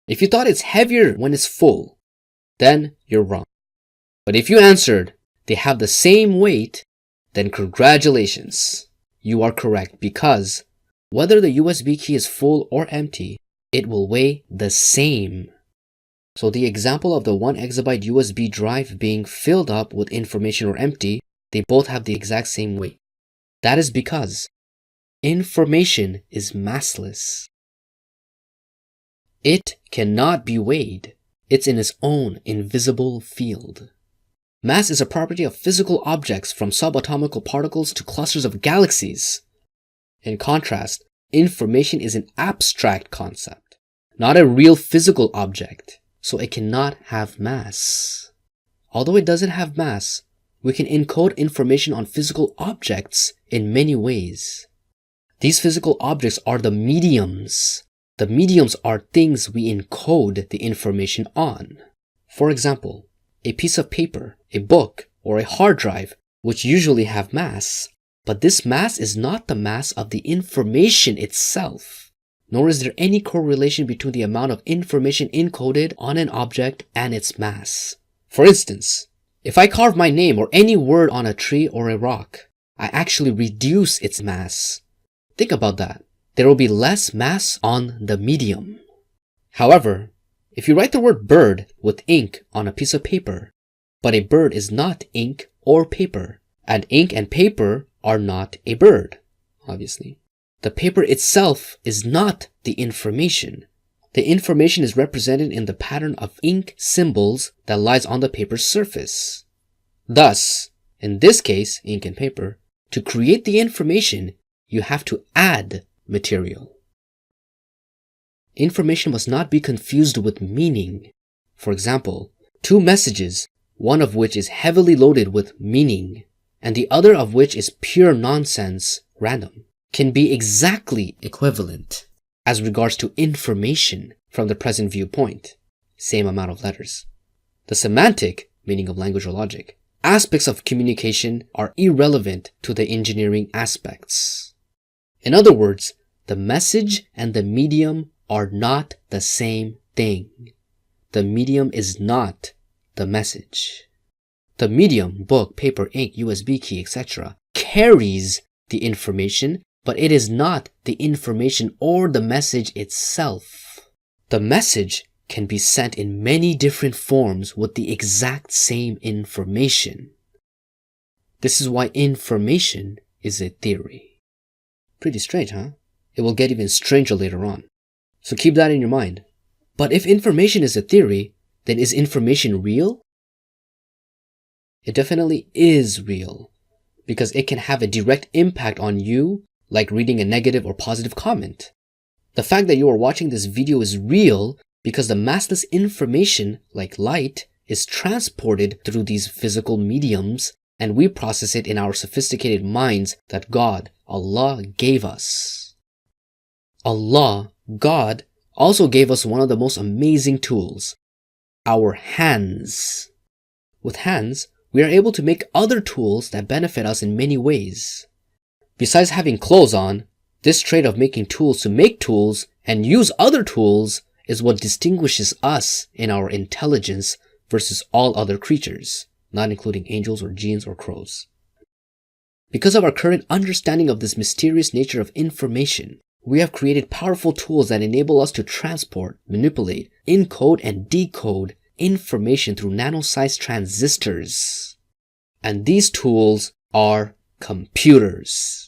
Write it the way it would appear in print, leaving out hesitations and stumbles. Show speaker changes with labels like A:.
A: If you thought it's heavier when it's full, then you're wrong. But if you answered, they have the same weight, then congratulations. You are correct because whether the USB key is full or empty, it will weigh the same. So the example of the 1 exabyte USB drive being filled up with information or empty, they both have the exact same weight. That is because information is massless. It cannot be weighed. It's in its own invisible field. Mass is a property of physical objects from subatomic particles to clusters of galaxies. In contrast, information is an abstract concept, not a real physical object, so it cannot have mass. Although it doesn't have mass, we can encode information on physical objects in many ways. These physical objects are the mediums. The mediums are things we encode the information on. For example, a piece of paper, a book, or a hard drive, which usually have mass, but this mass is not the mass of the information itself, nor is there any correlation between the amount of information encoded on an object and its mass. For instance, if I carve my name or any word on a tree or a rock, I actually reduce its mass. Think about that. There will be less mass on the medium. However, if you write the word bird with ink on a piece of paper, but a bird is not ink or paper, and ink and paper are not a bird, obviously. The paper itself is not the information. The information is represented in the pattern of ink symbols that lies on the paper's surface. Thus, in this case, ink and paper, to create the information, you have to add material. Information must not be confused with meaning. For example, two messages, one of which is heavily loaded with meaning, and the other of which is pure nonsense, random, can be exactly equivalent as regards to information from the present viewpoint, same amount of letters. The semantic, meaning of language or logic, aspects of communication are irrelevant to the engineering aspects. In other words, the message and the medium are not the same thing. The medium is not the message. The medium, book, paper, ink, USB key, etc., carries the information, but it is not the information or the message itself. The message can be sent in many different forms with the exact same information. This is why information is a theory. Pretty strange, huh? It will get even stranger later on. So keep that in your mind. But if information is a theory, then is information real? It definitely is real, because it can have a direct impact on you, like reading a negative or positive comment. The fact that you are watching this video is real because the massless information, like light, is transported through these physical mediums, and we process it in our sophisticated minds that God, Allah, gave us. Allah, God, also gave us one of the most amazing tools, our hands. With hands, we are able to make other tools that benefit us in many ways. Besides having clothes on, this trait of making tools to make tools and use other tools is what distinguishes us in our intelligence versus all other creatures, not including angels or jinns or crows. Because of our current understanding of this mysterious nature of information, we have created powerful tools that enable us to transport, manipulate, encode, and decode information through nano-sized transistors. And these tools are computers.